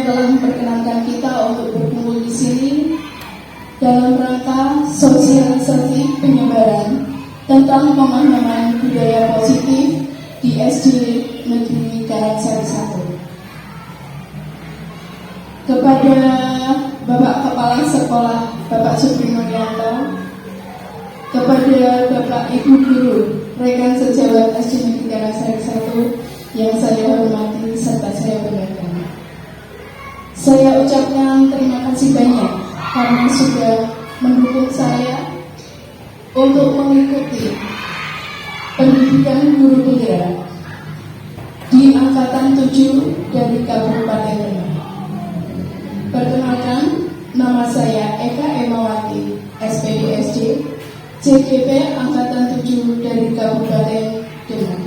telah memperkenankan kita untuk berkumpul di sini dalam rangka sosialisasi penyebaran tentang pemahaman budaya positif di SD Negeri Karangsari 1. Kepada Bapak Kepala Sekolah Bapak Suprino Yanto, kepada Bapak Ibu Guru rekan sejawat SD Negeri Karangsari 1 yang saya hormati serta saya banggakan. Saya ucapkan terima kasih banyak karena sudah mendukung saya untuk mengikuti pendidikan guru penggerak di angkatan 7 dari Kabupaten Demak. Perkenalkan, nama saya Eka Emawati, SPDSD, CGP angkatan 7 dari Kabupaten Demak.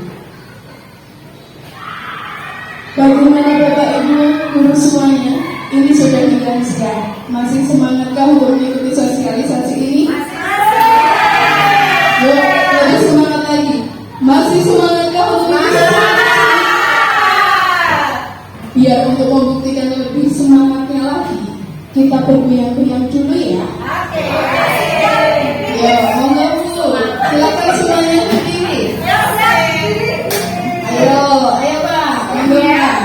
Bagaimana Bapak Ibu guru semuanya? Ini sudah dijelaskan. Masih semangatkah untuk mengikuti sosialisasi ini? Yuk, lebih semangat lagi. Masih semangatkah untuk mengikuti? Biar untuk membuktikan lebih semangatnya lagi, kita bergoyang-goyang dulu ya. Ya, monggo Bu. Silakan semuanya berdiri. Ayo Pak, monggo Pak.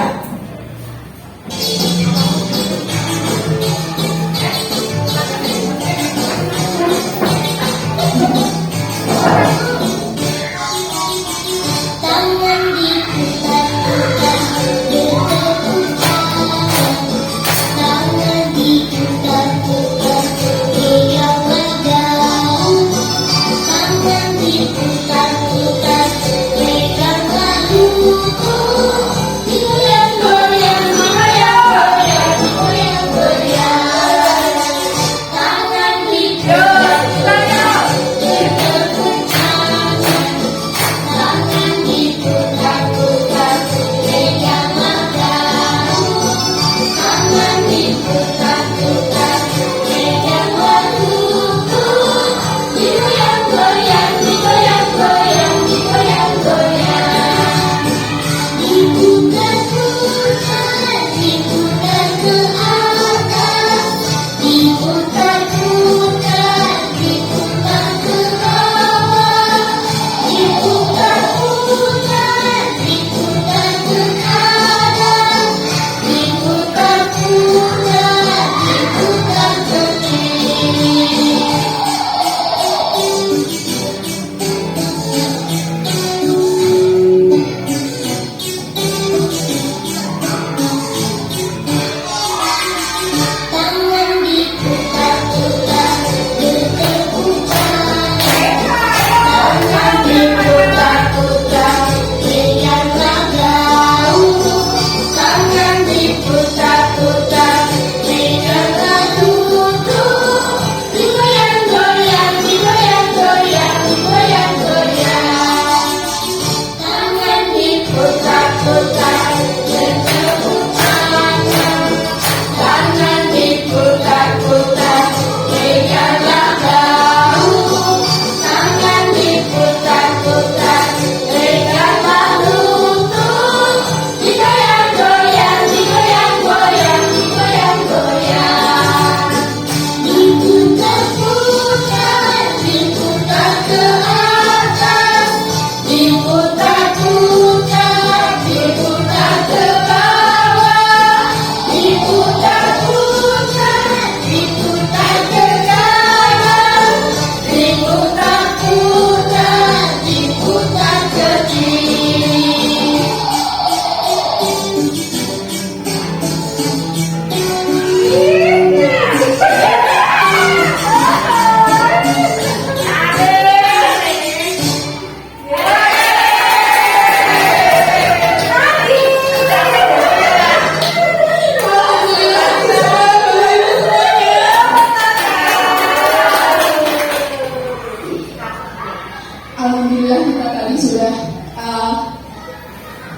Alhamdulillah kita tadi sudah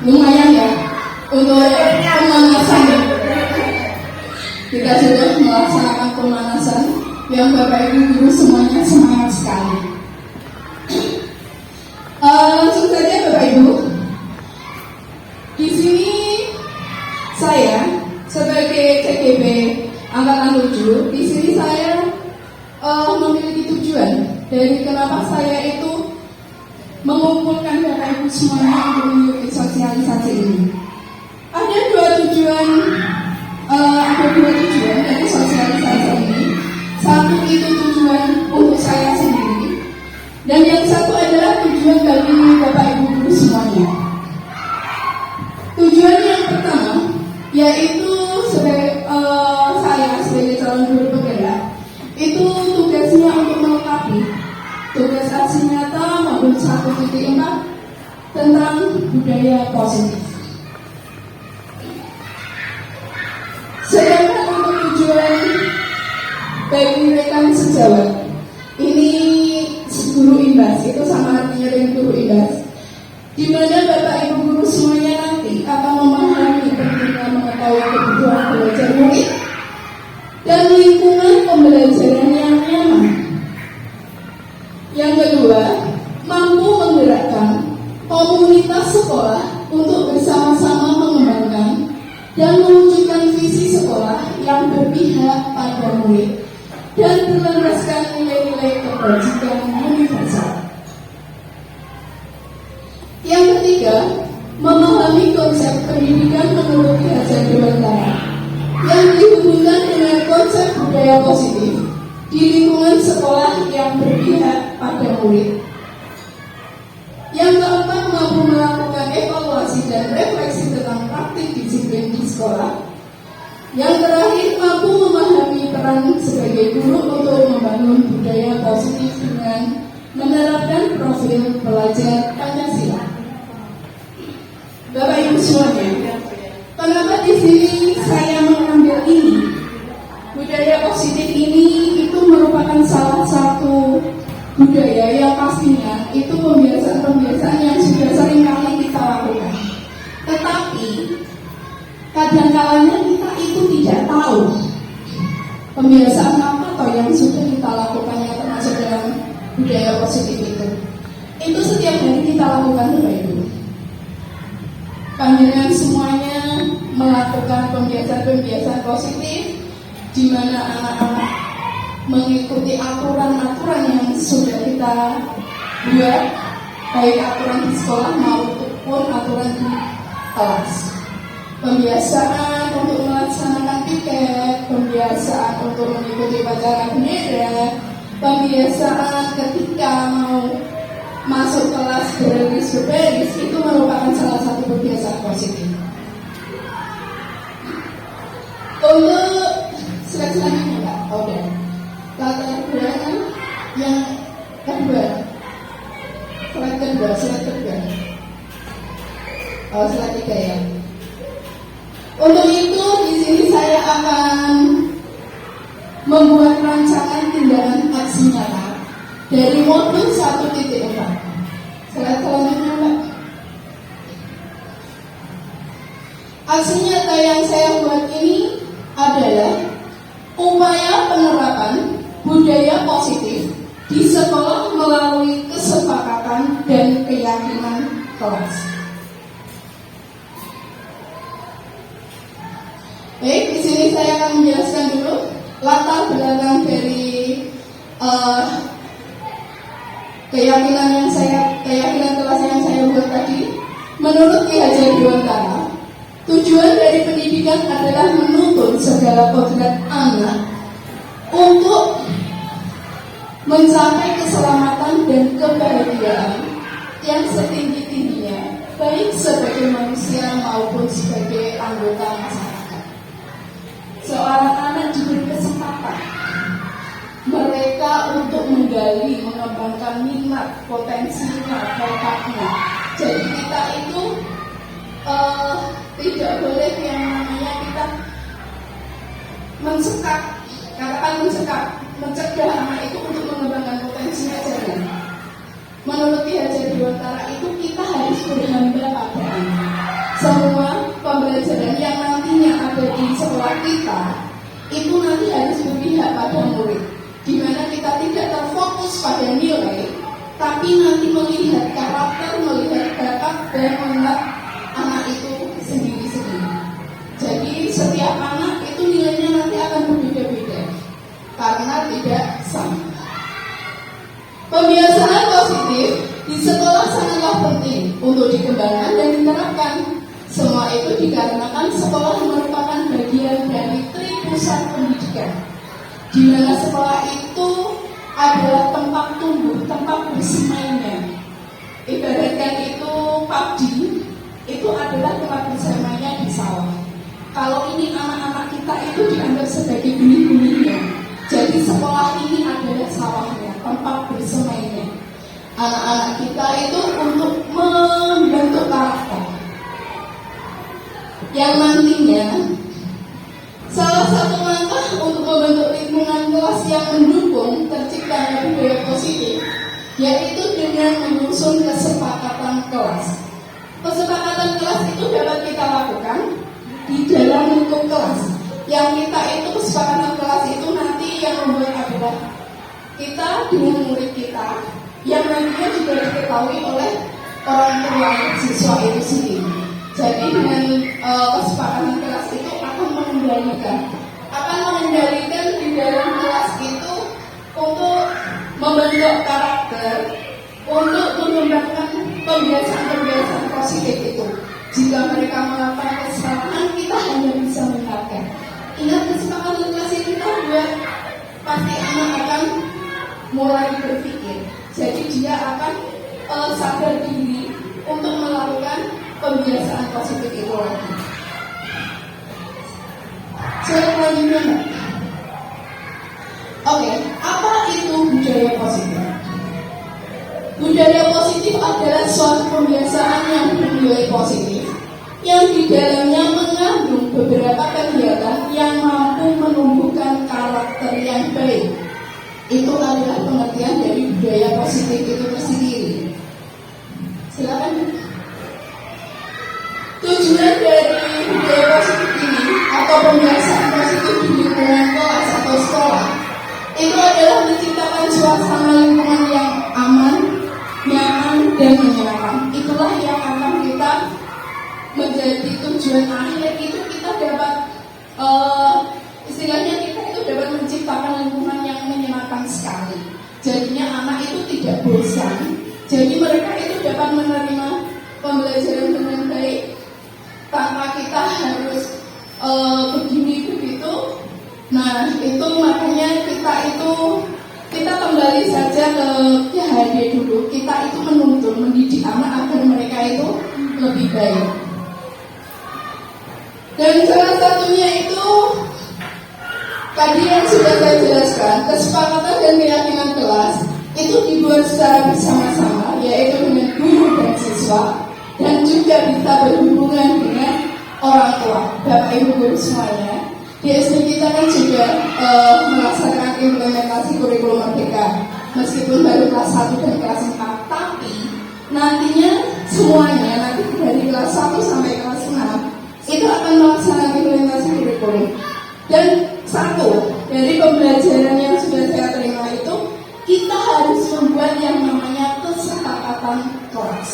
lumayan ya untuk pemanasan. Kita sudah melaksanakan pemanasan yang Bapak Ibu guru semuanya semangat sekali. Langsung saja Bapak Ibu, di sini saya sebagai sini saya memiliki tujuan dari kenapa saya itu mengumpulkan Bapak Ibu semuanya untuk mengikuti sosialisasi ini. Ada dua tujuan dari sosialisasi ini. Satu itu tujuan untuk saya sendiri, dan yang satu adalah tujuan bagi Bapak Ibu guru semuanya. Tujuan yang pertama yaitu saya sebagai calon guru penggerak itu tugasnya untuk melengkapi tugas aksi nyata modul 1.4 tentang budaya positif. Sedangkan untuk tujuan bagi rekan sejawat, ini guru imbas, itu sama artinya dengan guru imbas, di mana Bapak Ibu guru semuanya nanti akan memahami pentingnya mengetahui kebutuhan belajar murid dan lingkungan pembelajaran yang nyaman. Yang kedua, mampu menggerakkan komunitas sekolah untuk bersama-sama mengembangkan dan mewujudkan visi sekolah yang berpihak pada murid dan berlandaskan nilai-nilai kebajikan universal. Yang ketiga, memahami konsep pendidikan menurut Ki Hajar Dewantara yang dihubungkan dengan konsep budaya positif di lingkungan sekolah yang berpihak pada murid. Yang keempat, mampu melakukan evaluasi dan refleksi tentang praktik disiplin di sekolah. Yang terakhir, mampu memahami peran sebagai guru untuk membangun budaya positif dengan menerapkan profil pelajar Pancasila. Bapak Ibu semuanya, kenapa di sini saya mengambil ini? Budaya positif ini itu merupakan salah satu budaya yang pastinya itu pembiasaan-pembiasaan yang sudah sering kali kita lakukan. Tetapi kadang-kalanya kita itu tidak tahu pembiasaan apa atau yang sudah kita lakukannya termasuk dalam budaya positif itu. Itu setiap hari kita lakukan, Bapak Ibu. Panjenengan semuanya melakukan pembiasaan-pembiasaan positif di mana anak-anak mengikuti aturan-aturan yang sudah kita buat, baik aturan di sekolah maupun aturan di kelas. Pembiasaan untuk melaksanakan piket, pembiasaan untuk mengikuti upacara bendera, pembiasaan ketika mau masuk kelas berbaris itu merupakan salah satu kebiasaan positif. Untuk slide selanjutnya, Pak. Oke. Latar belakang yang kedua. Slide kedua. Slide 3 ya. Untuk itu di sini saya akan membuat rancangan tindakan aksi nyata dari modul 1.4. Slide selanjutnya, Pak. Aksi nyata yang saya buat ini adalah upaya penerapan budaya positif di sekolah melalui kesepakatan dan keyakinan kelas. Baik, di sini saya akan menjelaskan dulu latar belakang dari keyakinan kelas yang saya buat tadi. Menurut Ki Hajar Dewantara, tujuan dari pendidikan adalah menuntun segala kodrat anak untuk mencapai keselamatan dan kebahagiaan yang setinggi-tingginya, baik sebagai manusia maupun sebagai anggota masyarakat. Seorang anak diberi kesempatan mereka untuk menggali, mengembangkan minat, potensinya, bakatnya. Jadi kita itu tidak boleh yang namanya kita mencegah anak itu untuk mengembangkan potensinya saja. Menurut Ki Hajar Dewantara itu kita harus berhamba pada anak. Semua pembelajaran yang nantinya ada di sekolah kita itu nanti harus berpihak pada murid, di mana kita tidak terfokus pada nilai, tapi nanti melihat karakter, melihat bakat dan melihat anak itu sendiri-sendiri. Jadi setiap anak itu nilainya nanti akan berbeda-beda. karena tidak sama. Pembiasaan positif di sekolah sangatlah penting untuk dikembangkan dan diterapkan. Semua itu dikarenakan sekolah merupakan bagian dari pusat pendidikan, di mana sekolah itu adalah tempat tumbuh, tempat bersemainya. Ibaratkan itu pabdi, itu adalah tempat bersemainya di sawah. Kalau ini anak-anak kita itu dianggap sebagai benih-benihnya. Jadi sekolah ini adalah sawahnya, tempat bersemainya. Anak-anak kita itu untuk membentuk karakter yang nantinya salah satu langkah untuk membentuk lingkungan kelas yang mendukung terciptanya budaya positif, yaitu dengan mengusung kesepakatan kelas. Kesepakatan kelas itu dapat kita lakukan di dalam lingkup kelas. Yang kita itu kesepakatan kelas itu nanti yang membuat adalah kita dengan murid kita, yang nantinya juga diketahui oleh orang tua siswa itu sendiri. Jadi dengan kesepakatan kelas itu akan mengendalikan di dalam kelas itu untuk membentuk karakter, untuk mengembangkan pembiasaan-pembiasaan positif itu. Jika mereka melakukan kesalahan, kita hanya bisa mengingatkan. Ingat, kesepakatan kelas itu kita buat, pasti anak akan mulai berpikir. Jadi dia akan sadar diri untuk melakukan pembiasaan positif itu lagi. Selanjutnya, oke, apa itu budaya positif? Budaya positif adalah suatu pembiasaan yang bernilai positif, yang di dalamnya mengandung beberapa kegiatan yang mampu menumbuhkan karakter yang baik. Itu adalah pengertian dari budaya positif itu tersendiri. Silakan. Tujuan dari budaya positif ini atau pembiasaan positif di lingkungan kelas atau sekolah itu adalah menciptakan suasana lingkungan yang aman, nyaman, dan menyenangkan. Itulah yang akan kita menjadi tujuan akhir itu kita dapat istilahnya kita itu dapat menciptakan lingkungan yang menyenangkan sekali. Jadinya anak itu tidak bosan. Jadi mereka itu dapat menerima pembelajaran dengan baik tanpa kita harus begini begitu. Nah itu makanya kita kembali saja ke KHD dulu. Kita itu menuntun, mendidik anak agar mereka itu lebih baik. Dan salah satunya itu tadi yang sudah saya jelaskan, kesepakatan dan keyakinan kelas itu dibuat secara bersama-sama, yaitu dengan guru dan siswa, dan juga bisa berhubungan dengan orang tua, Bapak Ibu guru semuanya. Di SD kita kan juga melaksanakan implementasi kurikulum merdeka, meskipun baru kelas 1 dan kelas 4, tapi nantinya semuanya nanti dari kelas 1 sampai kelas 6 itu akan melaksanakan implementasi kurikulum. Dan satu dari pembelajaran yang sudah saya terima itu, kita harus membuat yang namanya kesepakatan kelas.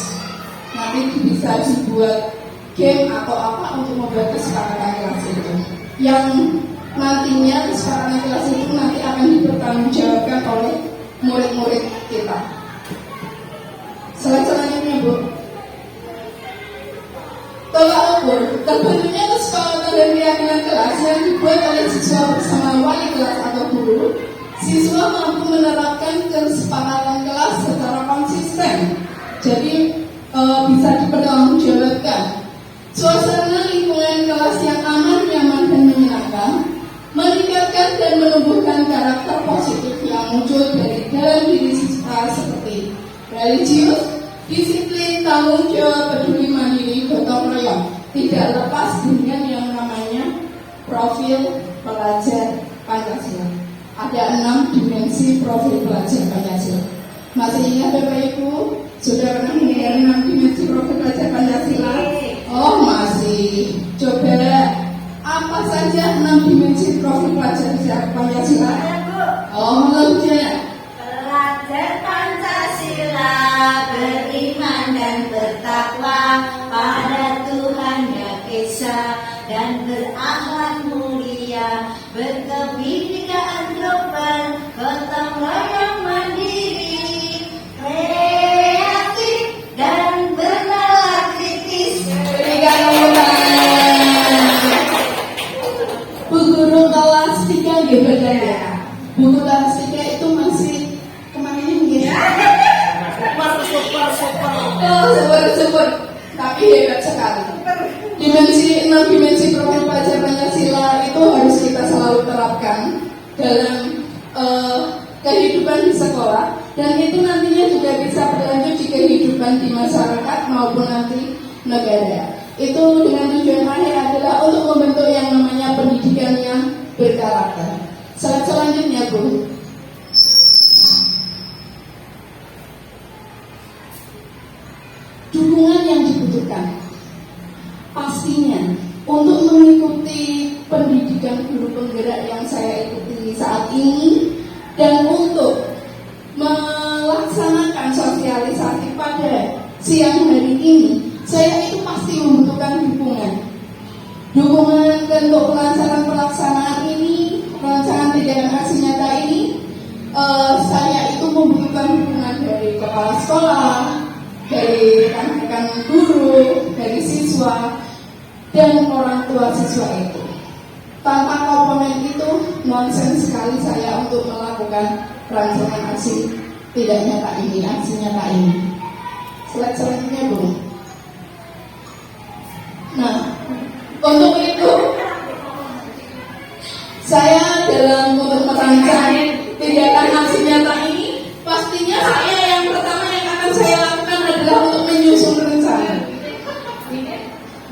Nanti bisa dibuat game atau apa untuk membuat kesepakatan kelas itu, yang nantinya kesepakatan kelas itu nanti akan dipertanggungjawabkan oleh murid-murid kita. Selanjutnya Bu, tolak ukur terbentuknya kesepakatan dan keyakinan kelas yang dibuat oleh siswa bersama wali kelas atau guru. Siswa mampu menerapkan kesepakatan kelas secara konsisten, jadi bisa dipertanggungjawabkan. Suasana lingkungan kelas yang aman, nyaman, dan menyenangkan meningkatkan dan menumbuhkan karakter positif yang muncul dari dalam diri siswa seperti religius, disiplin, tanggung jawab, peduli mandiri, gotong royong. Tidak lepas dengan yang namanya profil pelajar Pancasila. Ada 6 dimensi profil pelajar Pancasila. Masih ingat Bapak Ibu? Sudah pernah mendengar 6 dimensi profil pelajar Pancasila? Oh masih. Coba apa saja 6 dimensi profil pelajar Pancasila? Oh lebihnya. Pelajar Pancasila beriman dan bertakwa pada Tuhan Yang Esa dan berakhlak mulia, berkebinekaan global kelas 3 itu masih kemarin mungkin ya. Super. Tapi hebat sekali. Enam dimensi profil pelajar Pancasila itu harus kita selalu terapkan dalam kehidupan di sekolah, dan itu nantinya juga bisa berlanjut di kehidupan di masyarakat maupun nanti negara. Itu dengan tujuan akhir adalah untuk membentuk yang namanya pendidikan yang berkarakter. Slide selanjutnya, Bu. Dukungan yang dibutuhkan pastinya untuk mengikuti pendidikan guru penggerak yang saya ikuti saat ini, dan untuk melaksanakan sosialisasi pada siang hari ini, saya itu pasti membutuhkan dukungan untuk pelaksanaan ini, pelaksanaan tindakan aksi nyata ini. Saya itu membutuhkan dukungan dari kepala sekolah, dari rekan-rekan guru, dari siswa, dan orang tua siswa itu. Tanpa komponen itu, nonsens sekali saya untuk melakukan rancangan aksi tidak nyata ini, aksi nyata ini. Slide selanjutnya, Bu. Nah, untuk itu, saya dalam untuk merancang tindakan aksi nyata ini, pastinya saya yang pertama yang akan saya lakukan adalah untuk menyusun rencana.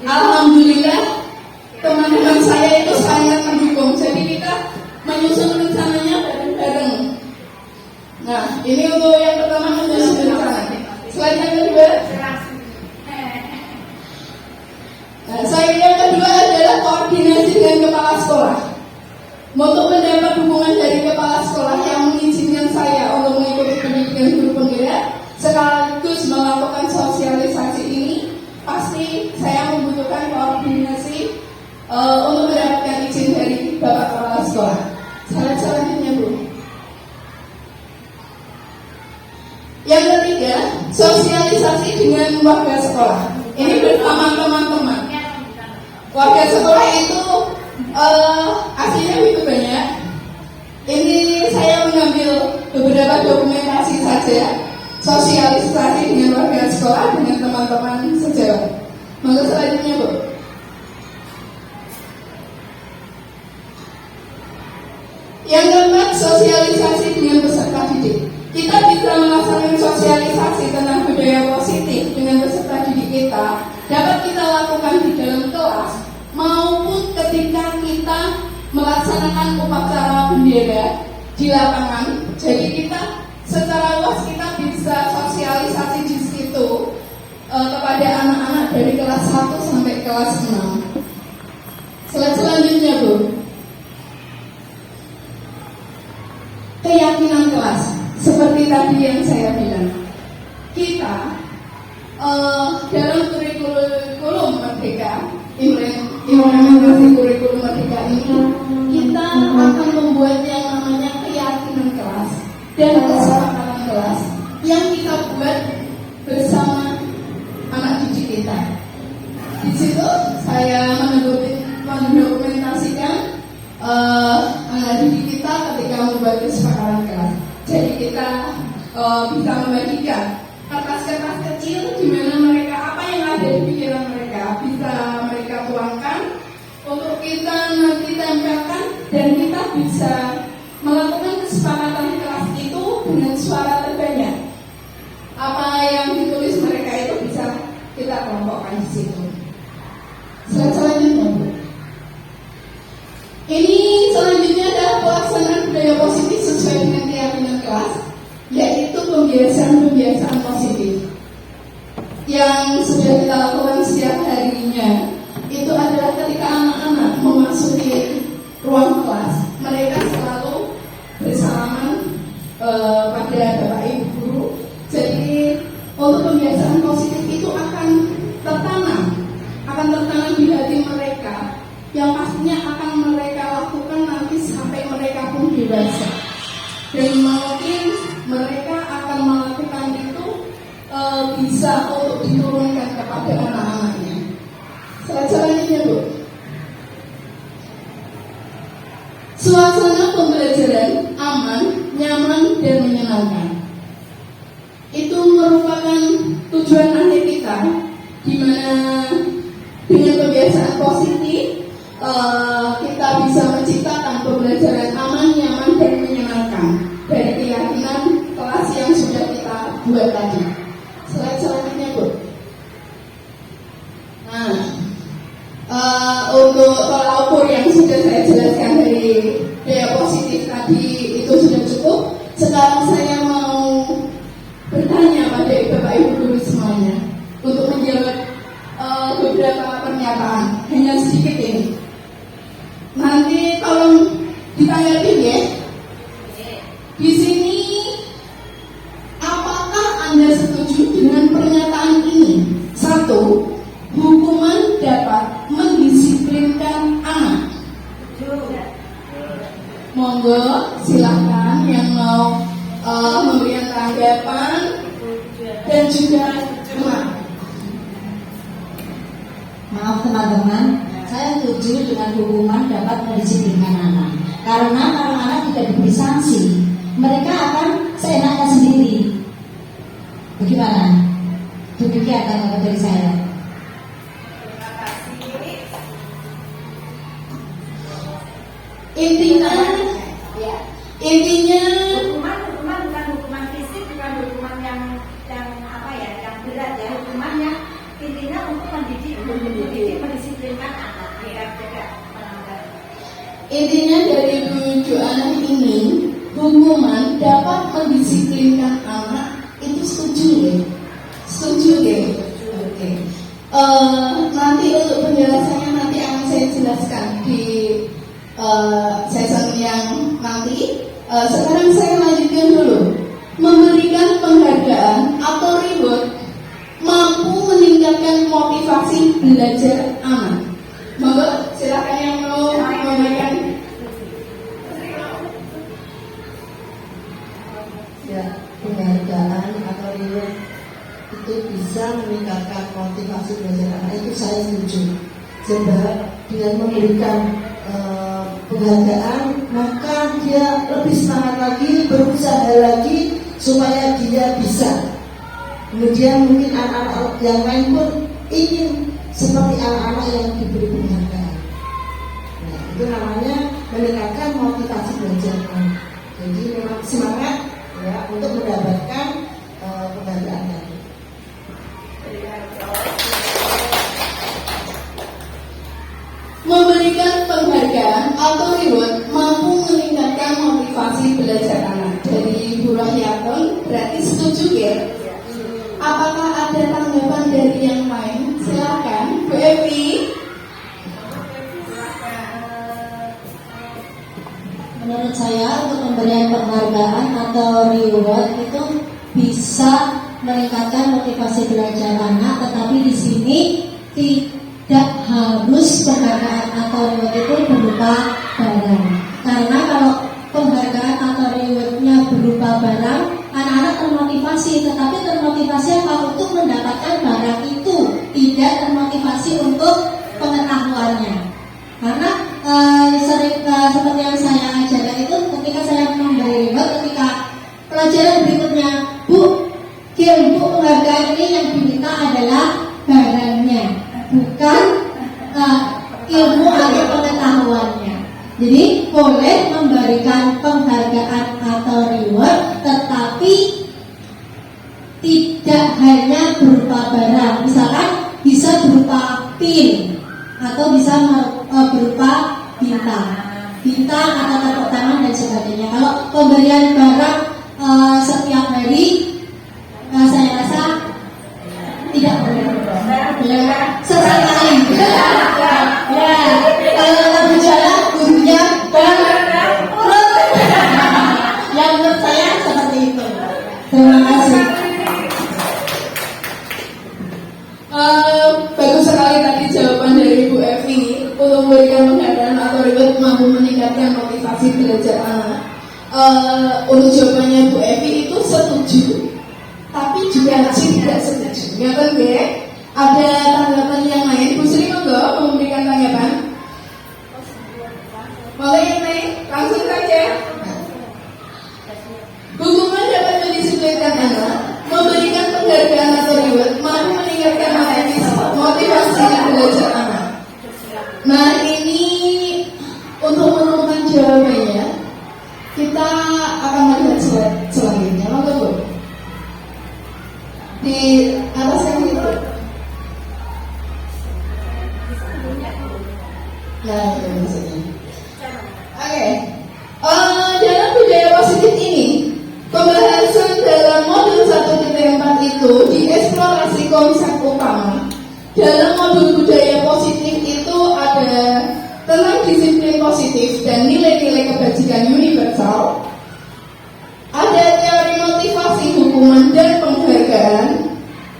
Alhamdulillah, teman-teman saya itu sangat mendukung. Jadi kita menyusun rencananya bareng-bareng. Nah, ini untuk yang pertama, menyusun rencana. Slide yang kedua. Nah, saya yang kedua adalah koordinasi dengan kepala sekolah. Untuk mendapat dukungan dari kepala sekolah yang mengizinkan saya untuk mengikuti pendidikan guru penggerak sekaligus melakukan sosialisasi ini, pasti saya membutuhkan koordinasi untuk mendapatkan izin dari Bapak Kepala Sekolah. Selanjutnya, Bu. Yang ketiga, sosialisasi dengan warga sekolah. Ini bersama teman-teman. Warga sekolah itu aslinya begitu banyak. Ini saya mengambil beberapa dokumentasi saja, sosialisasi dengan warga sekolah, dengan teman-teman sejawat. Maka selanjutnya, Bu. Yang keempat, sosialisasi dengan peserta didik. Kita bisa melaksanakan sosialisasi tentang budaya positif dengan peserta didik kita, dapat kita lakukan di dalam kelas maupun ketika kita melaksanakan upacara bendera di lapangan. Jadi kita secara luas kita bisa sosialisasi di situ kepada anak-anak dari kelas 1 sampai kelas 6. Selanjutnya, Bu. Keyakinan kelas. Seperti tadi yang saya bilang, kita dalam kurikulum Merdeka, implementasi kurikulum Merdeka ini, kita akan membuat yang namanya keyakinan kelas dan kesepakatan kelas yang kita buat bersama anak didik kita. Di situ saya mendokumentasikan anak didik kita ketika membuat kesepakatan kelas. Jadi kita bisa membagikan kertas-kertas kecil di mana mereka, apa yang ada di pikiran mereka bisa mereka tuangkan untuk kita nanti tempelkan, dan kita bisa melakukan kesepakatan kelas itu dengan suara terbanyak. Apa yang ditulis mereka itu bisa kita kelompokkan di situ. Selanjutnya, Bu. Ini selanjutnya adalah pelaksanaan budaya positif sesuai dengan keyakinan kelas, yaitu pembiasaan positif yang sudah kita lakukan setiap harinya. Itu adalah ketika anak-anak memasuki ruang kelas, mereka selalu bersalaman pada Bapak Ibu guru. Jadi untuk pembiasaan positif itu akan tertanam di hati mereka, yang pastinya akan mereka lakukan nanti sampai mereka pun dewasa. Dan mungkin mereka akan melakukan itu bisa untuk diturunkan kepada anak-anaknya. Selanjutnya, Bu. Suasana pembelajaran aman menyenangkan. Itu merupakan tujuan akhir kita, di mana dengan kebiasaan positif kita bisa menciptakan pembelajaran aman, nyaman, dan menyenangkan dari keyakinan kelas yang sudah kita buat tadi. Slide selanjutnya, Bu. Nah, untuk tolak ukur yang sudah saya jelaskan dari daya positif tadi itu sudah cukup. Sekarang saya mau bertanya pada Bapak Ibu guru semuanya untuk menjawab beberapa pernyataan, hanya sedikit ini. Nanti tolong ditanyain ya. Di sini, apakah Anda setuju dengan pernyataan ini? 1. Hukuman dapat mendisiplinkan anak. Monggo, silahkan yang mau memberikan tanggapan dan juga Maaf teman-teman, saya setuju dengan hukuman dapat mendisiplinkan anak. Karena kalau anak tidak diberi sanksi, mereka akan seenaknya sendiri. Bagaimana? Demikian tanggapan dari saya. Intinya hukuman bukan hukuman fisik, bukan hukuman yang apa ya, yang berat ya. Hukumannya intinya untuk mendidik, mendisiplinkan anak agar tidak melanggar. Intinya dari Bu Joanna ini, hukuman dapat mendisiplinkan anak, itu setuju ya? Setuju ya? Oke. Nanti untuk penjelasannya nanti akan saya jelaskan di sesi yang nanti. Sekarang saya lanjutkan dulu. Memberikan penghargaan atau reward mampu meningkatkan motivasi belajar anak. Monggo silakan yang mau memberikan. Ya, penghargaan atau reward itu bisa meningkatkan motivasi belajar anak, itu saya setuju. Sebab dengan memberikan penghargaan, maka dia lebih semangat lagi, berusaha lagi supaya dia bisa. Kemudian mungkin anak-anak yang lain pun ingin seperti anak-anak yang diberi penghargaan. Nah, itu namanya meningkatkan motivasi belajar anak. Jadi memang semangat ya untuk mendapatkan penghargaan tadi. Memberikan penghargaan atau reward mampu meningkatkan motivasi belajar anak. Dari Bu Rahyaton berarti setuju ya? Apakah ada tanggapan dari yang lain? Silakan, Bu Evi. Menurut saya untuk pemberian penghargaan atau reward itu bisa meningkatkan motivasi belajar anak, tetapi di sini tidak harus penghargaan atau reward itu berupa barang. Karena kalau penghargaan atau rewardnya berupa barang, anak-anak termotivasi, tetapi termotivasi apa? Untuk mendapatkan barang itu, tidak termotivasi untuk pengetahuannya. Karena seperti yang saya ajarkan itu, ketika saya memberi reward, ketika pelajaran berikutnya, Bu, penghargaan ini yang diminta adalah barangnya, bukan ilmu atau pengetahuannya. Jadi boleh memberikan penghargaan atau reward, tetapi tidak hanya berupa barang. Misalkan bisa berupa pin atau bisa berupa bintang atau tepuk tangan dan sebagainya. Kalau pemberian barang setiap hari, saya rasa tidak boleh. Sesekali. Ya, kalau berjalan gurunya yang menurut saya seperti itu. Terima kasih. Bagus sekali tadi jawaban dari Bu Evi untuk memberikan penghargaan atau reward mampu meningkatkan motivasi belajar anak. Untuk jawabannya Bu Evi itu setuju, tapi juga tidak setuju. Ya kan, Be? Ada tanggapan yang lain? Bu Sri monggo memberikan tanggapan. Boleh yang lain? Langsung saja. Hukuman dapat mengingatkan anak, memberikan penghargaan atau reward, mampu meningkatkan motivasi belajar anak. Nah, ini untuk menemukan jawabannya, kita akan melihat slide selanjutnya. Monggo, Bu. Di atas yang itu. Nah, itu maksudnya. Oke. Dalam budaya positif ini, pembahasan dalam modul 1.4 itu dieksplorasi konsep utama. Dalam modul budaya positif itu ada tentang disiplin positif dan nilai-nilai kebajikan universal. Ada teori motivasi, hukuman dan penghargaan,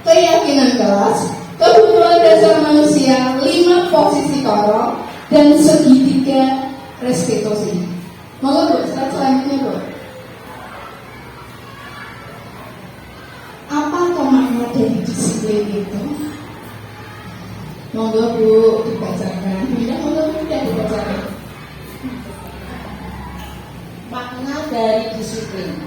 keyakinan kelas, kebutuhan dasar manusia, 5 posisi korong, dan segitiga restitusi. Monggo, Bu, slide selanjutnya, Bu. Apa makna dari disiplin itu? Monggo, Bu, dibacakan. Tidak, monggo, Bu, tidak dibacakan. Makna dari disiplin.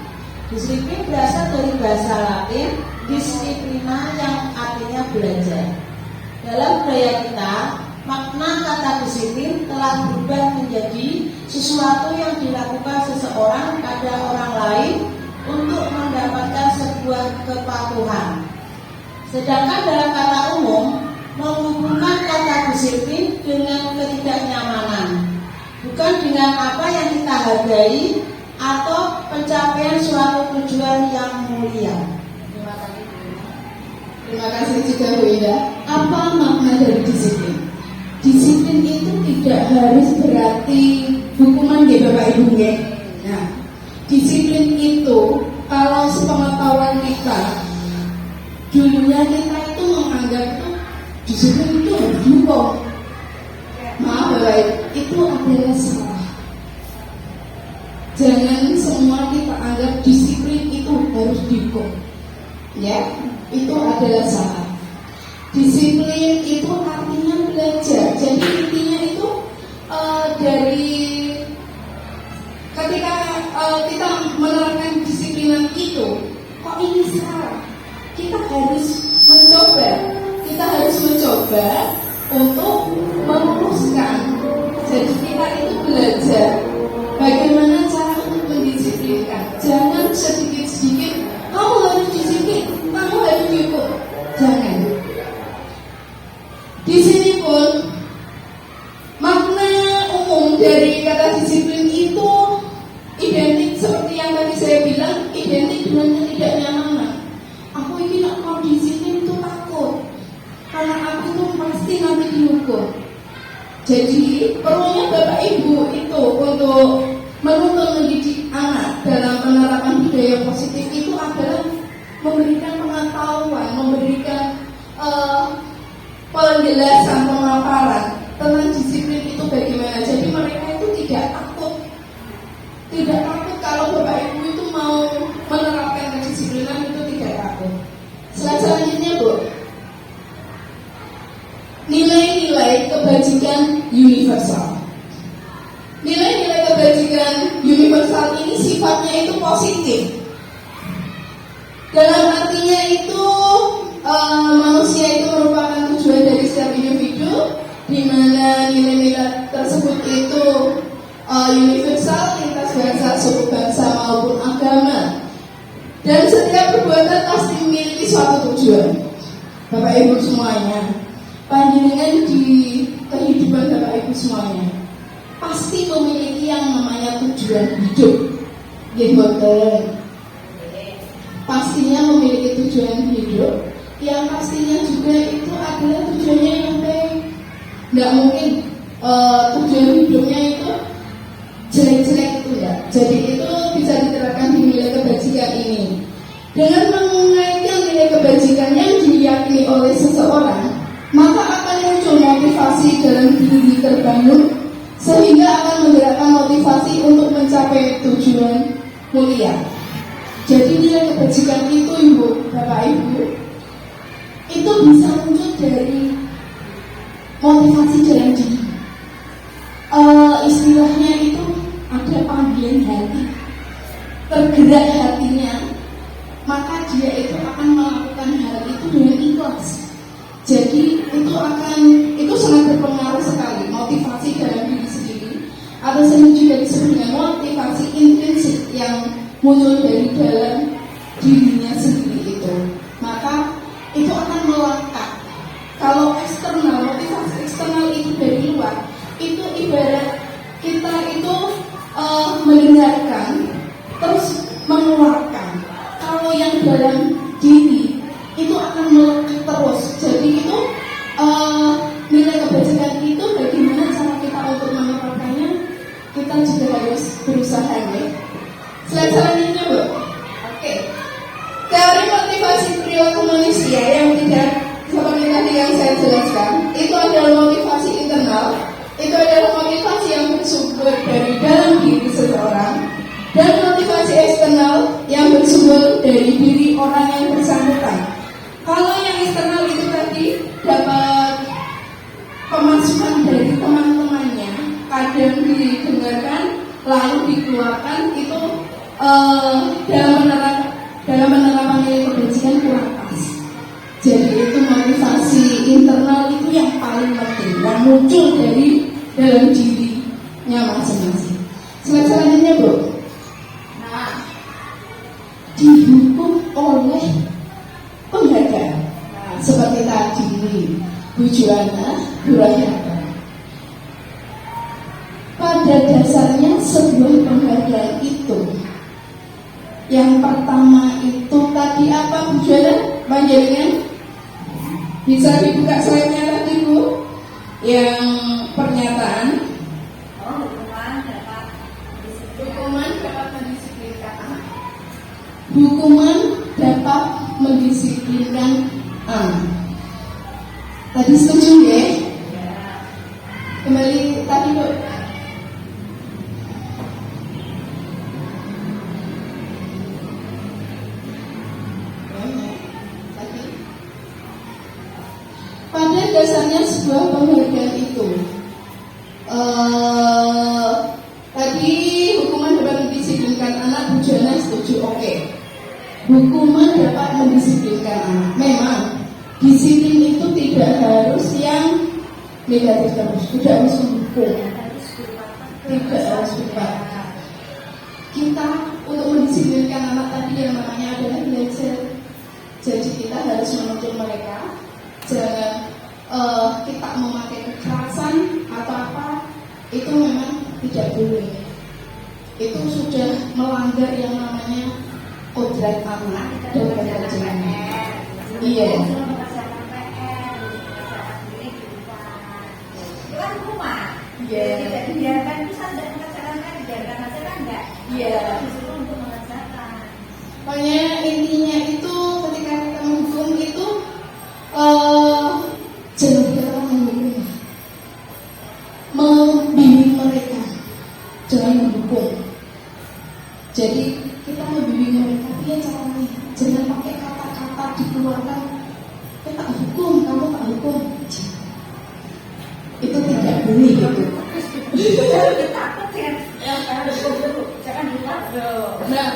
Disiplin berasal dari bahasa Latin disciplina yang artinya belajar. Dalam budaya kita, makna kata disiplin telah berubah menjadi sesuatu yang dilakukan seseorang pada orang lain untuk mendapatkan sebuah kepatuhan. Sedangkan dalam kata umum menghubungkan kata disiplin dengan ketidaknyamanan, bukan dengan apa yang kita hargai atau pencapaian suatu tujuan yang mulia. Terima kasih juga, Bu Ida. Apa makna dari disiplin? Disiplin itu tidak harus berarti hukuman ya Bapak Ibu ya. Nah, disiplin itu kalau sepengetahuan kita, dulunya kita itu menganggap itu disiplin itu harus dihukum. Maaf Bapak Ibu, itu adalah salah. Jangan semua kita anggap disiplin itu harus dihukum. Ya, itu adalah salah. Disiplin itu artinya belajar. Jadi intinya itu dari ketika kita menerapkan disiplinan itu, kok ini salah? Kita harus mencoba untuk meluruskan. Jadi kita itu belajar bagaimana cara untuk mendisiplinkan. Jangan sedikit-sedikit kamu harus disiplin, kamu harus dihukum. Jangan. Di sini pun makna umum dari kata disiplin itu identik seperti yang tadi saya bilang, identik dengan ketidaknyamanan. Aku ini nak mau disiplin itu takut, karena aku itu pasti nanti dihukum. Jadi perlunya Bapak Ibu itu untuk menuntun mendidik anak dalam penerapan budaya positif itu adalah memberikan pengetahuan, memberikan penjelasan, pemaparan tentang disiplin itu bagaimana. Jadi mereka itu tidak takut kalau Bapak Ibu itu mau menerapkan kedisiplinan itu tidak takut. Selanjutnya, Bu, nilai-nilai kebajikan universal. Nilai-nilai kebajikan universal ini sifatnya itu positif. Dalam artinya itu manusia itu merupakan tujuan dari setiap individu, di mana nilai-nilai tersebut itu universal, lintas bangsa, suku bangsa maupun agama. Dan setiap perbuatan pasti memiliki suatu tujuan. Bapak Ibu semuanya, panjenengan di kehidupan Bapak Ibu semuanya pasti memiliki yang namanya tujuan hidup. Betul. Pastinya memiliki tujuan hidup, yang pastinya juga itu adalah tujuannya yang baik. Nggak mungkin tujuan hidupnya itu jelek-jelek itu ya. Jadi itu bisa diterapkan di nilai kebajikan ini. Dengan mengaitkan nilai kebajikan yang diyakini oleh seseorang, maka akan muncul motivasi dalam diri terbangun, sehingga akan menggerakkan motivasi untuk mencapai tujuan mulia. Jadi nilai kebajikan itu, Ibu, Bapak Ibu, itu bisa muncul dari motivasi dalam diri. Istilahnya itu ada panggilan hati, tergerak hatinya maka dia itu akan melakukan hal itu dengan ikhlas. Jadi itu sangat berpengaruh sekali, motivasi dalam diri sendiri, atau sering juga disebut dengan motivasi intrinsik yang muncul dari dalam dirinya sendiri itu. Maka itu akan melangkah. Kalau eksternal, motivasi eksternal itu dari luar, itu ibarat kita itu mendengarkan terus mengeluarkan. Kalau yang dalam diri itu akan melekat terus. Jadi itu nilai kebajikan itu bagaimana cara kita untuk mengeluarkannya, kita juga harus berusaha ya. Selanjutnya Bu. Oke. Teori motivasi perilaku manusia yang tidak seperti tadi yang saya jelaskan, itu adalah motivasi internal. Itu adalah motivasi yang bersumber dari dalam diri seseorang, dan motivasi eksternal yang bersumber dari diri orang yang bersangkutan. Kalau yang eksternal itu tadi dapat pemasukan dari teman-temannya, kadang didengarkan lalu dikeluarkan, itu dalam penerapan nilai kebajikan kurang pas. Jadi itu motivasi internal itu yang paling penting, yang muncul dari dalam dirinya masing-masing. Selanjutnya Bu, nah, dihukum oleh penghargaan. Nah, seperti tadi Bu Juana, Bu Rohyana. Pada dasarnya sebuah penghargaan itu, yang pertama itu tadi apa Bu Juana? Panjangnya bisa dibuka slide-nya tadi Bu, yang pernyataan hukuman dapat mendisiplinkan anak. Hukuman dapat mendisiplinkan anak. Tadi setuju ya? Kembali tadi Bu. Pada dasarnya sebuah penghargaan itu tadi hukuman dapat mendisiplinkan anak, Bu Jana setuju, oke. Hukuman dapat mendisiplinkan anak. Memang disiplin itu tidak harus yang negatif terus, tidak harus mendukung, tidak harus berbalik. Kita untuk mendisiplinkan anak tadi yang namanya adalah belajar. Jadi kita harus menuntut mereka, jangan kita memakai kekerasan atau apa, itu memang tidak boleh. Itu sudah melanggar yang namanya kodrat anak dan kewajiban. Iya. Itu kan rumah. Iya. Tidak dibiarkan itu saja mengerjakan kan, dibiarkan aja kan enggak. Iya. Disuruh untuk mengerjakan. Pokoknya intinya itu ketika kita menghukum itu jangan kita menghukum, membimbing mereka, jangan mendukung. Jadi kita membimbing mereka, dia caranya jangan pakai kata-kata dikeluarkan, kita hukum, kamu tak hukum, itu tidak boleh gitu. Kita takut dengan yang hukum dulu, jangan lupa. Nah,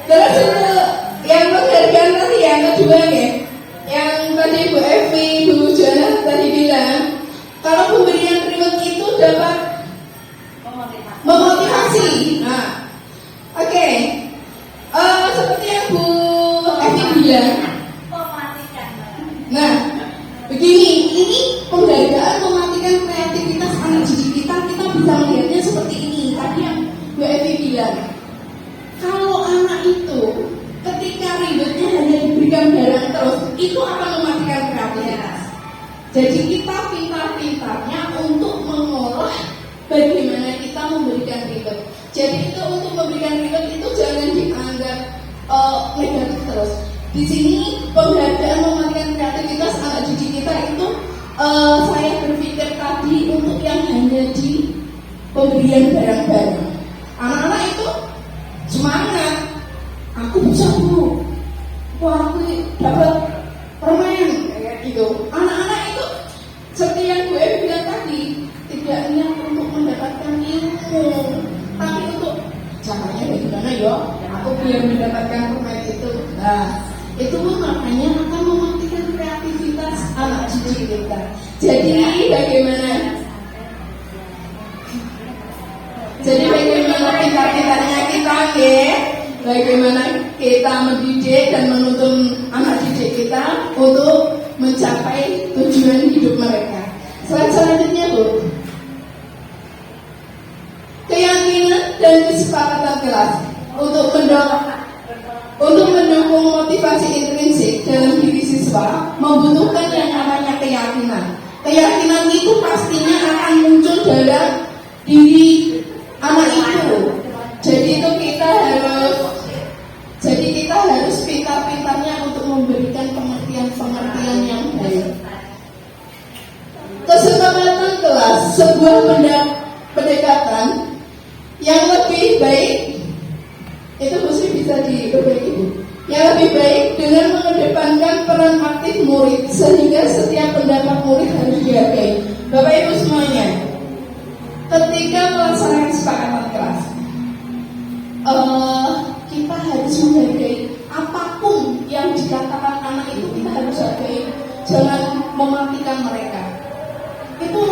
terus itu yang penghargaan tadi yang kedua ya, yang tadi Bu Evi, Bu Jana tadi bilang, kalau pemberian reward itu dapat memotivasi. Nah, oke. Seperti yang Bu Evi bilang. Nah, begini, ini penghargaan mematikan kreativitas anak didik kita. Kita bisa melihatnya seperti ini. Tadi yang Bu Evi bilang, kalau anak itu ketika rewardnya hanya diberikan barang terus, itu akan mematikan kreativitas. Jadi kita pintar-pintarnya untuk mengolah bagaimana kita memberikan reward. Jadi itu untuk memberikan reward itu jangan dianggap negatif terus. Di sini penghargaan mematikan kreativitas anak didik kita itu saya berpikir tadi untuk yang hanya di pemberian barang-barang. Anak-anak itu semangat, aku bisa Bu, wah aku dapat permen kayak gitu. Anak-anak itu seperti yang gue bilang tadi, tidak niat untuk mendapatkan ilmu, tapi untuk caranya bagaimana ya, aku biar mendapatkan permen itu. Nah, itu pun makanya akan mematikan kreativitas anak didik kita. Jadi bagaimana kita ya, bagaimana kita mendidik dan menuntun anak didik kita untuk mencapai tujuan hidup mereka. Selanjutnya Bu, keyakinan dan kesepakatan kelas untuk mendukung motivasi intrinsik dalam diri siswa membutuhkan yang namanya keyakinan. Keyakinan itu pastinya akan muncul dalam diri anak itu. Jadi kita harus pintar-pintarnya untuk memberikan pengertian yang baik. Kesepakatan kelas, sebuah pendekatan yang lebih baik, itu mesti bisa diperbaiki. Yang lebih baik dengan mengedepankan peran aktif murid, sehingga setiap pendapat murid harus dihargai. Bapak Ibu semuanya, ketika melaksanakan kesepakatan kelas, kita harus menghargai apapun yang dikatakan anak itu, kita harus hargai, jangan mematikan mereka. Itu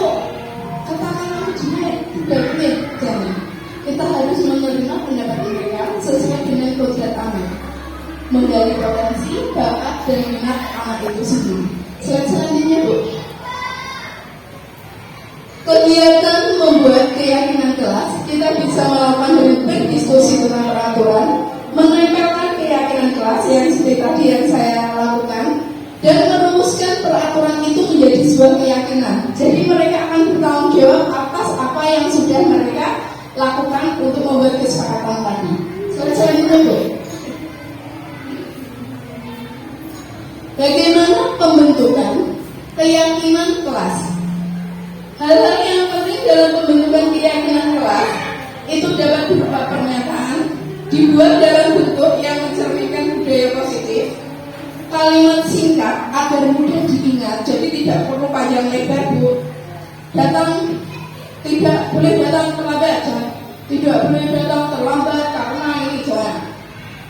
katakan jelek, tidak boleh, jangan. Kita harus menerima pendapat mereka sesuai dengan kodrat anak, menggali potensi, bakat, dan minat anak itu sendiri. Selanjutnya Bu, kegiatan membuat keyakinan kelas, kita bisa melakukan dengan berdiskusi tentang peraturan, menempelkan keyakinan kelas yang seperti tadi yang saya lakukan, dan merumuskan peraturan itu menjadi sebuah keyakinan. Jadi mereka akan bertanggung jawab atas apa yang sudah mereka lakukan untuk membuat kesepakatan tadi. Selanjutnya Bu, bagaimana pembentukan keyakinan kelas? Hal-hal yang penting dalam pembentukan keyakinan kelas itu dapat berupa pernyataan, dibuat dalam bentuk yang mencerminkan budaya positif, kalimat singkat agar mudah diingat, jadi tidak perlu panjang lebar Bu. Tidak boleh datang terlambat, tidak boleh datang terlambat karena ini jangan.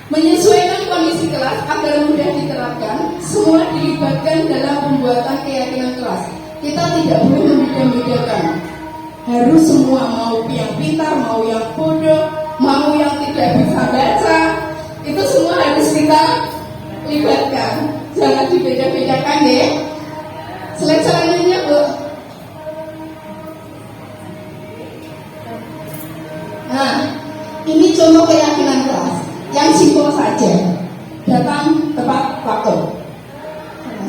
Menyesuaikan kondisi kelas agar mudah diterapkan, semua dilibatkan dalam pembuatan keyakinan kelas. Kita tidak boleh membeda-bedakan. Harus semua, mau yang pintar, mau yang bodoh, mau yang tidak bisa baca, itu semua harus kita libatkan. Jangan dibeda-bedakan ya. Selanjutnya Bu, nah ini contoh keyakinan kelas yang simpel saja. Datang tepat waktu,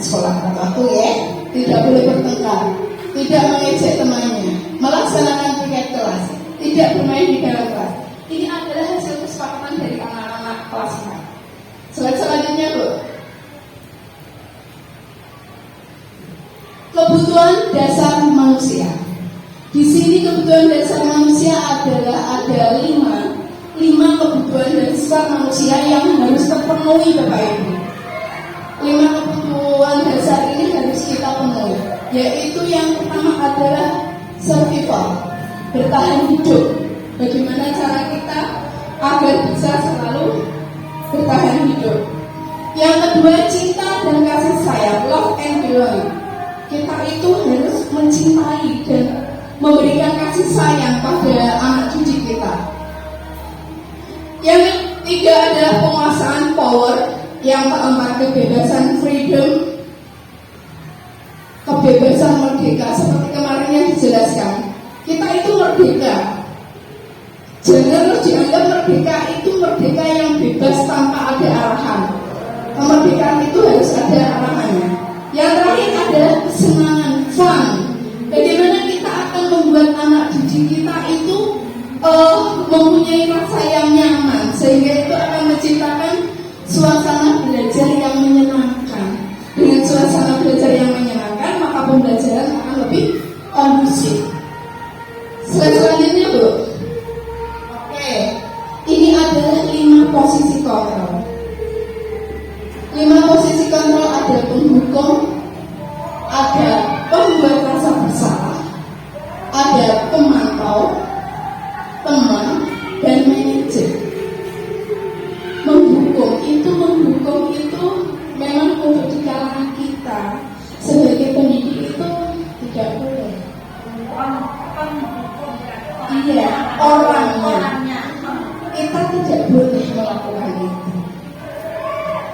sekolah tepat waktu ya. Tidak boleh bertengkar, tidak mengejek temannya, melaksanakan piket kelas, tidak bermain di dalam kelas. Ini adalah hasil kesepakatan dari anak-anak kelas 4. Selanjutnya Bu, kebutuhan dasar manusia. Di sini kebutuhan dasar manusia adalah ada 5 kebutuhan dasar manusia yang harus terpenuhi Bapak Ibu. 5 kebutuhan dasar ini harus kita penuhi, yaitu yang pertama adalah survival, bertahan hidup. Bagaimana cara kita agar bisa selalu bertahan hidup. Yang kedua, cinta dan kasih sayang, love and belonging. Kita itu harus mencintai dan memberikan kasih sayang pada anak didik kita. Yang ketiga adalah penguasaan power. Yang keempat, kebebasan freedom, kebebasan merdeka. Seperti kemarin yang dijelaskan, kita itu merdeka. Jangan dianggap merdeka itu merdeka yang bebas tanpa ada arahan. Kemerdekaan itu harus ada arahannya. Yang terakhir adalah kesenangan, fun. Bagaimana kita akan membuat anak didik kita itu mempunyai rasa yang nyaman, sehingga itu akan menciptakan suasana belajar yang menyenangkan. Dengan suasana belajar yang menyenangkan, maka pembelajaran akan lebih kondusif. Selanjutnya Bu, oke, ini adalah 5 posisi kontrol. 5 posisi kontrol ada penghukum, ada pembuat rasa bersalah, ada pemantau, teman, dan manajer.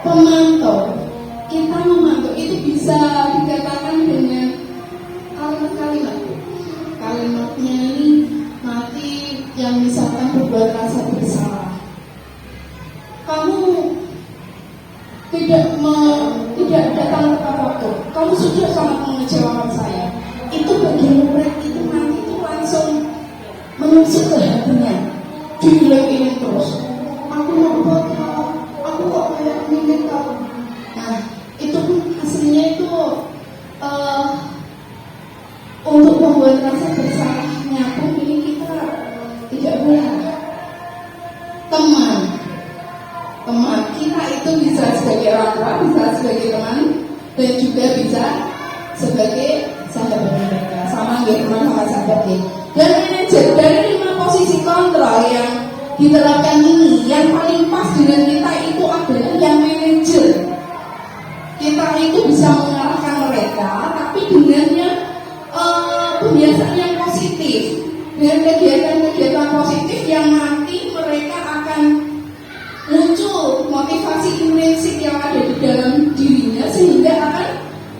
pemantau. Kita memantau itu bisa dikatakan dengan kalimat-kalimat. Kalimatnya ini nanti yang misalkan berbuat rasa bersalah. Kamu tidak datang tepat waktu. Kamu sudah sangat mengecewakan saya. Itu bagi murid itu nanti itu langsung menusuk ke hatinya. Diulang-ulang terus. Aku mau buat kau. Aku kok kayak milik kau. Nah, itu pun hasilnya itu untuk membuat rasa bersalahnya pun ini kita tidak boleh. Teman kita itu bisa sebagai orang tua, bisa sebagai teman, dan juga bisa sebagai sahabat mereka. Sama nggih teman sama sahabat nggih. Dan manajer dari 5 posisi kontrol yang diterapkan ini, yang paling pas dengan kita itu adalah yang manajer. Kita itu bisa mengarahkan mereka, tapi dengannya kebiasaan yang positif, dengan kegiatan-kegiatan positif yang nanti mereka akan muncul motivasi intrinsik yang ada di dalam dirinya sehingga akan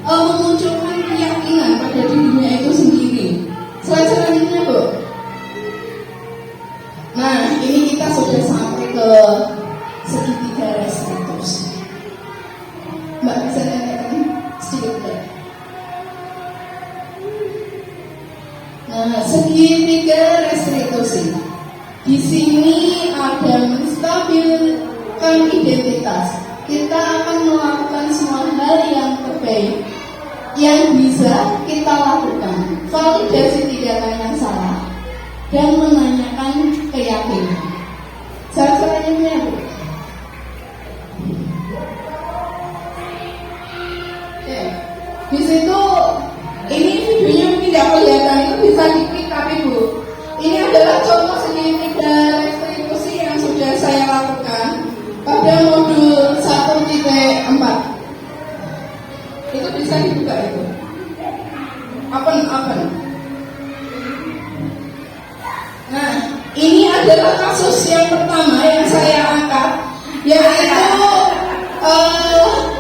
memunculkan keyakinan pada dirinya itu sendiri. Selanjutnya, Bu. Nah, ini kita sudah sampai ke segitiga restitusi. Mbak bisa tanyakan sedikit, Mbak? Nah, segitiga restitusi. Di sini ada menstabilkan identitas. Kita akan melakukan semua hal yang terbaik yang bisa kita lakukan. Validasi tindakan yang salah dan menanyakan keyakinan. Selanjutnya, Bu. Oke. Di situ ini videonya mungkin tidak kelihatan, itu bisa diklik tapi Bu. Ini adalah contoh segitiga restitusi yang sudah saya lakukan pada modul 1.4. Itu bisa dibuka itu. Open. Nah, ini adalah kasus yang pertama yang saya angkat, yaitu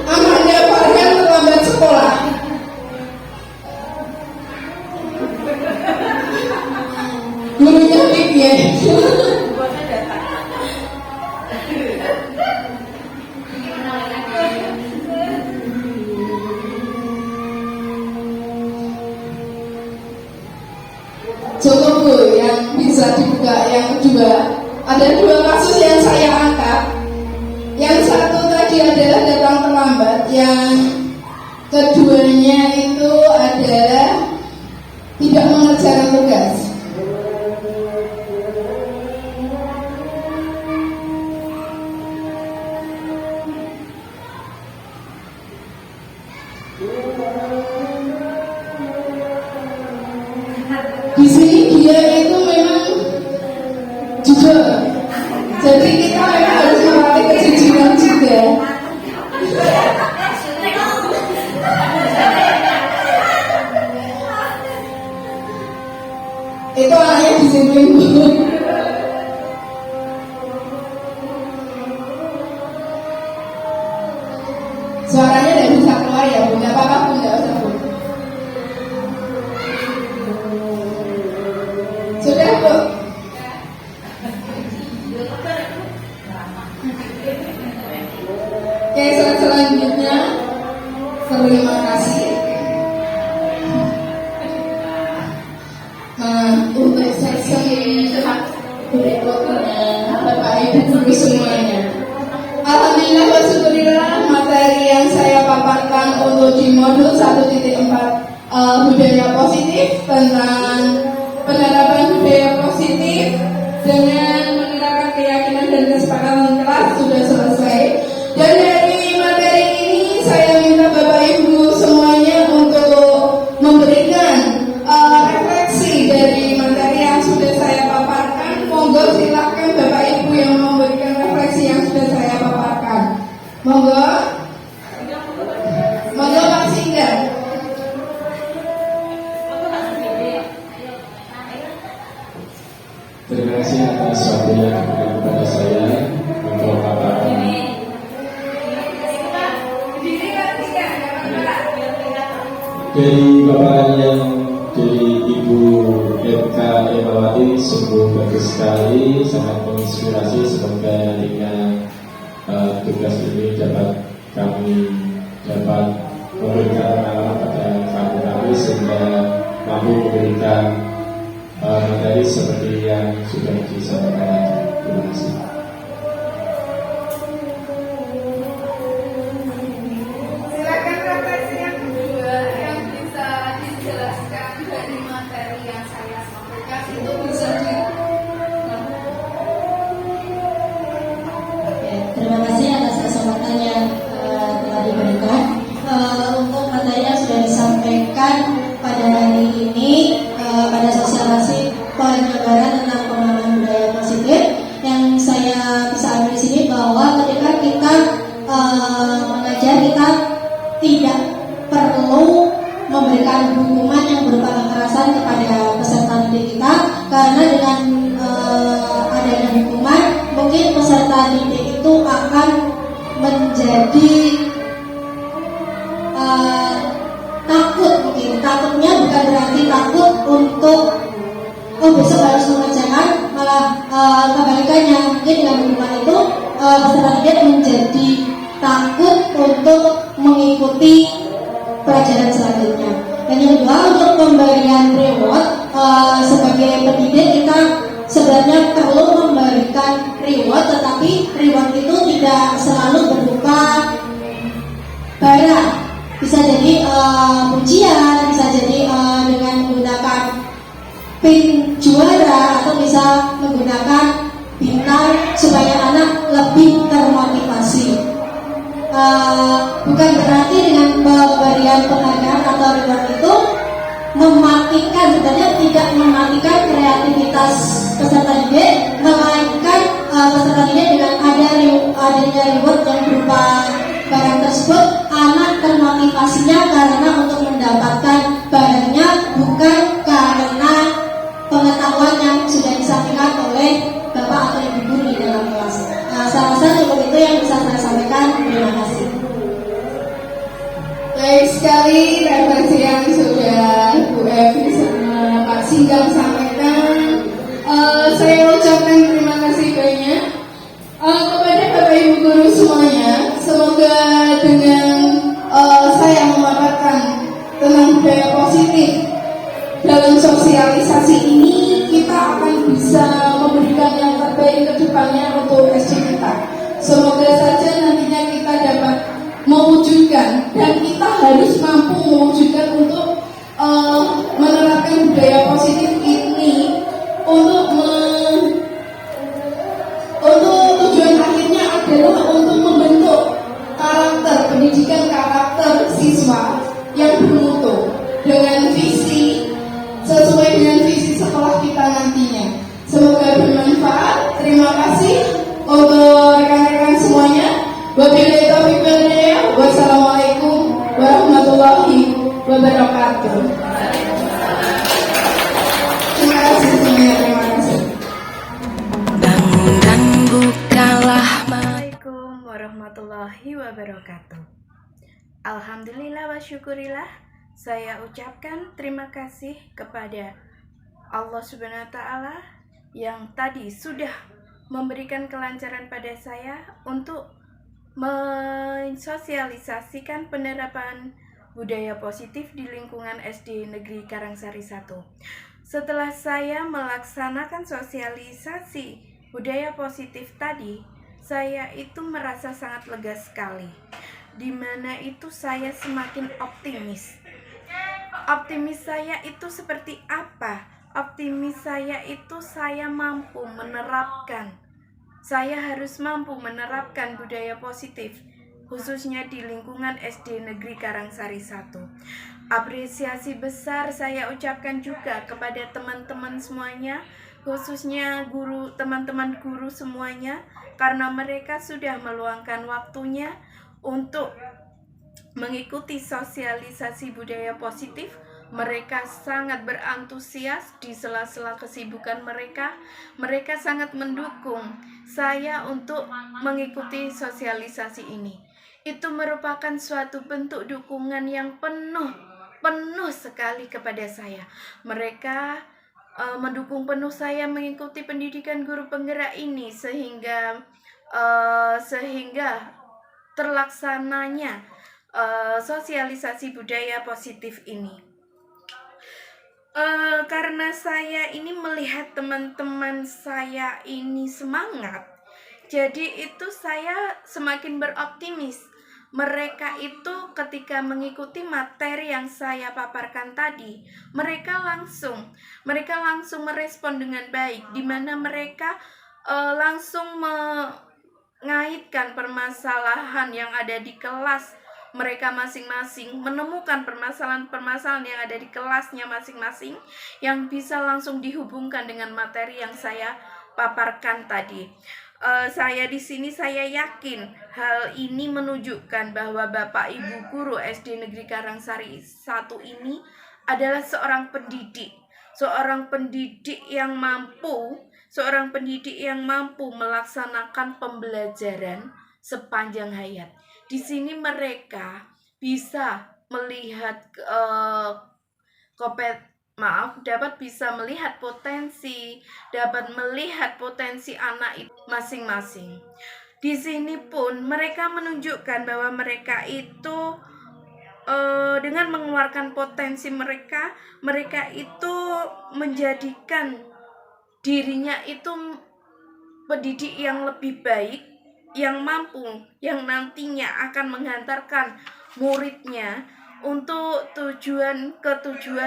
Amanda Farhan terlambat sekolah. Gurunya pikir. Cukup Bu, yang bisa dibuka. Yang kedua, ada 2 kasus yang saya angkat. Yang satu tadi adalah datang terlambat, yang keduanya itu adalah tidak mengerjakan tugas. Di sini dia itu memang jujur. Jadi kita memang harus melatih kejujuran juga. Itu anaknya di sini, Bu. Suaranya tidak bisa keluar ya, Bu. Tidak apa-apa, Bu. Tidak usah, Bu. Sudah, Bu. Oke, selanjutnya terima kasih. Nah, untuk sesi berikutnya, Bapak Ibu Guru semuanya, alhamdulillah wa syukurillah, materi yang saya paparkan untuk di modul 1.4 budaya positif tentang penerapan budaya positif dengan menerapkan keyakinan dan kesepakatan kelas sudah selesai. Dan dari materi ini saya minta Bapak Ibu semuanya untuk memberikan refleksi dari materi yang sudah saya paparkan. Monggo silakan Bapak Ibu yang memberikan refleksi yang sudah saya paparkan. Monggo Pak Sinda. Terima kasih atas waktunya kepada saya untuk paparan dari paparan yang dari Ibu Eka Emawati sungguh bagus sekali, sangat menginspirasi. Semoga dengan tugas ini kami dapat memberikan pengalaman pada kami sehingga mampu memberikan materi seperti yang sudah disampaikan. Terima kasih. Silakan refleksi yang kedua yang bisa dijelaskan dari materi yang saya sampaikan itu bisa di. Oke, terima kasih atas kesempatan yang telah diberikan. Untuk materi yang sudah disampaikan pada hari ini pada sosialisasi penyebaran tentang pemahaman budaya positif, yang saya bisa ambil di sini bahwa ketika kita mengajar, kita tidak perlu memberikan hukuman yang berupa kekerasan kepada peserta didik kita, karena dengan adanya hukuman mungkin peserta didik itu akan menjadi takut. Mungkin takutnya bukan berarti takut untuk besok harus mengerjakan, malah kebalikannya, mungkin dengan hukuman itu peserta didik menjadi takut untuk mengikuti pelajaran selanjutnya. Dan yang kedua, untuk pemberian reward, sebagai pendidik kita sebenarnya perlu memberikan reward, tetapi reward itu tidak selalu berupa barang. Bisa jadi pujian, bisa jadi dengan menggunakan pin juara, atau bisa menggunakan bintang supaya anak lebih termotivasi. Bukan berarti dengan pemberian penghargaan atau reward itu mematikan, sebenarnya tidak mematikan kreativitas peserta didik, melainkan peserta didik dengan adanya reward yang berupa barang tersebut, anak termotivasinya karena untuk mendapatkan barangnya, bukan karena pengetahuan yang sudah disampaikan oleh bapak atau ibu guru di dalam kelas. Saya rasa cukup itu yang bisa saya sampaikan. Terima kasih. Baik sekali refleksi yang sudah Bu Evi sama Pak Singgang sampaikan. Saya ucapkan terima kasih banyak kepada Bapak Ibu guru semuanya. Semoga dengan saya memaparkan tentang budaya positif dalam sosialisasi ini, kita akan bisa memberikan yang terbaik ke depannya untuk SD kita. Semoga saja nantinya kita dapat mewujudkan, dan kita harus mampu mewujudkan untuk menerapkan budaya positif ini untuk tujuan akhirnya adalah untuk membentuk pendidikan karakter siswa yang bermutu dengan visi, sesuai dengan visi sekolah kita nantinya. Semoga bermanfaat. Terima kasih untuk rekan-rekan semuanya. Wabillahi taufiq wal hidayah. Wassalamualaikum warahmatullahi wabarakatuh. Terima kasih semuanya. Terima kasih. Bangun dan bukalah. Assalamualaikum warahmatullahi wabarakatuh. Alhamdulillah wa syukurillah, saya ucapkan terima kasih kepada Allah Subhanahu wa Ta'ala yang tadi sudah memberikan kelancaran pada saya untuk mensosialisasikan penerapan budaya positif di lingkungan SD Negeri Karangsari 1. Setelah saya melaksanakan sosialisasi budaya positif tadi, saya itu merasa sangat lega sekali, di mana itu saya semakin optimis. Optimis saya itu seperti apa? Optimis saya itu saya mampu menerapkan. Saya harus mampu menerapkan budaya positif, khususnya di lingkungan SD Negeri Karangsari 1. Apresiasi besar saya ucapkan juga kepada teman-teman semuanya, khususnya guru, teman-teman guru semuanya, karena mereka sudah meluangkan waktunya untuk mengikuti sosialisasi budaya positif. Mereka sangat berantusias di sela-sela kesibukan mereka. Mereka sangat mendukung saya untuk mengikuti sosialisasi ini. Itu merupakan suatu bentuk dukungan yang penuh penuh sekali kepada saya. Mereka mendukung penuh saya mengikuti pendidikan guru penggerak ini sehingga terlaksananya sosialisasi budaya positif ini. Karena saya ini melihat teman-teman saya ini semangat, jadi itu saya semakin beroptimis. Mereka itu ketika mengikuti materi yang saya paparkan tadi, mereka langsung merespon dengan baik, di mana mereka langsung mengaitkan permasalahan yang ada di kelas mereka masing-masing, menemukan permasalahan-permasalahan yang ada di kelasnya masing-masing yang bisa langsung dihubungkan dengan materi yang saya paparkan tadi. Saya di sini saya yakin hal ini menunjukkan bahwa Bapak Ibu guru SD Negeri Karangsari 1 ini adalah seorang pendidik yang mampu melaksanakan pembelajaran sepanjang hayat. Di sini mereka bisa melihat dapat melihat potensi anak itu masing-masing. Di sini pun mereka menunjukkan bahwa mereka itu dengan mengeluarkan potensi mereka itu menjadikan dirinya itu pendidik yang lebih baik, yang mampu, yang nantinya akan menghantarkan muridnya untuk tujuan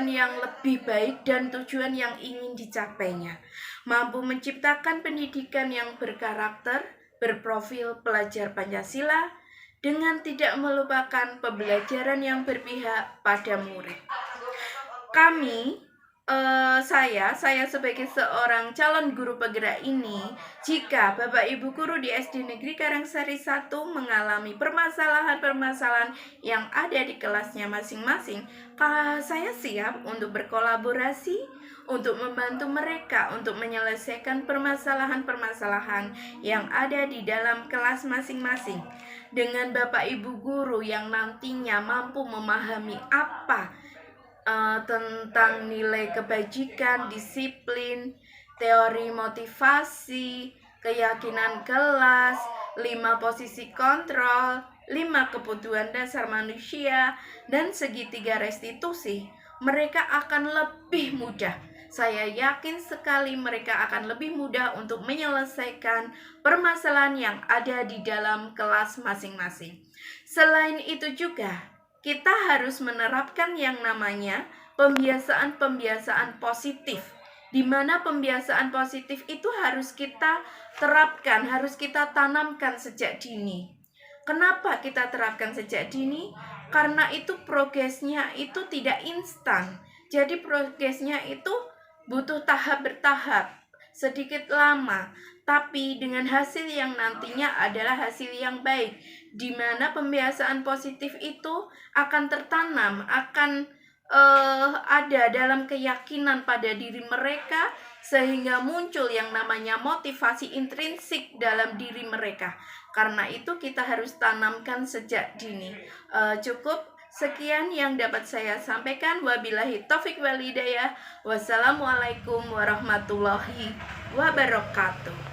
yang lebih baik dan tujuan yang ingin dicapainya. Mampu menciptakan pendidikan yang berkarakter, berprofil pelajar Pancasila, dengan tidak melupakan pembelajaran yang berpihak pada murid. Saya sebagai seorang calon guru penggerak ini, jika Bapak Ibu guru di SD Negeri Karangsari 1 mengalami permasalahan-permasalahan yang ada di kelasnya masing-masing, saya siap untuk berkolaborasi, untuk membantu mereka untuk menyelesaikan permasalahan-permasalahan yang ada di dalam kelas masing-masing. Dengan Bapak Ibu guru yang nantinya mampu memahami tentang nilai kebajikan, disiplin, teori motivasi, keyakinan kelas, 5 posisi kontrol, 5 kebutuhan dasar manusia, dan segitiga restitusi, mereka akan lebih mudah. Saya yakin sekali mereka akan lebih mudah untuk menyelesaikan permasalahan yang ada di dalam kelas masing-masing. Selain itu juga, kita harus menerapkan yang namanya pembiasaan-pembiasaan positif, di mana pembiasaan positif itu harus kita terapkan, harus kita tanamkan sejak dini. Kenapa kita terapkan sejak dini? Karena itu progresnya itu tidak instan. Jadi progresnya itu butuh tahap bertahap, sedikit lama, tapi dengan hasil yang nantinya adalah hasil yang baik, di mana pembiasaan positif itu akan tertanam, akan ada dalam keyakinan pada diri mereka, sehingga muncul yang namanya motivasi intrinsik dalam diri mereka. Karena itu kita harus tanamkan sejak dini. Cukup sekian yang dapat saya sampaikan. Wabillahi taufik wal hidayah. Wassalamualaikum warahmatullahi wabarakatuh.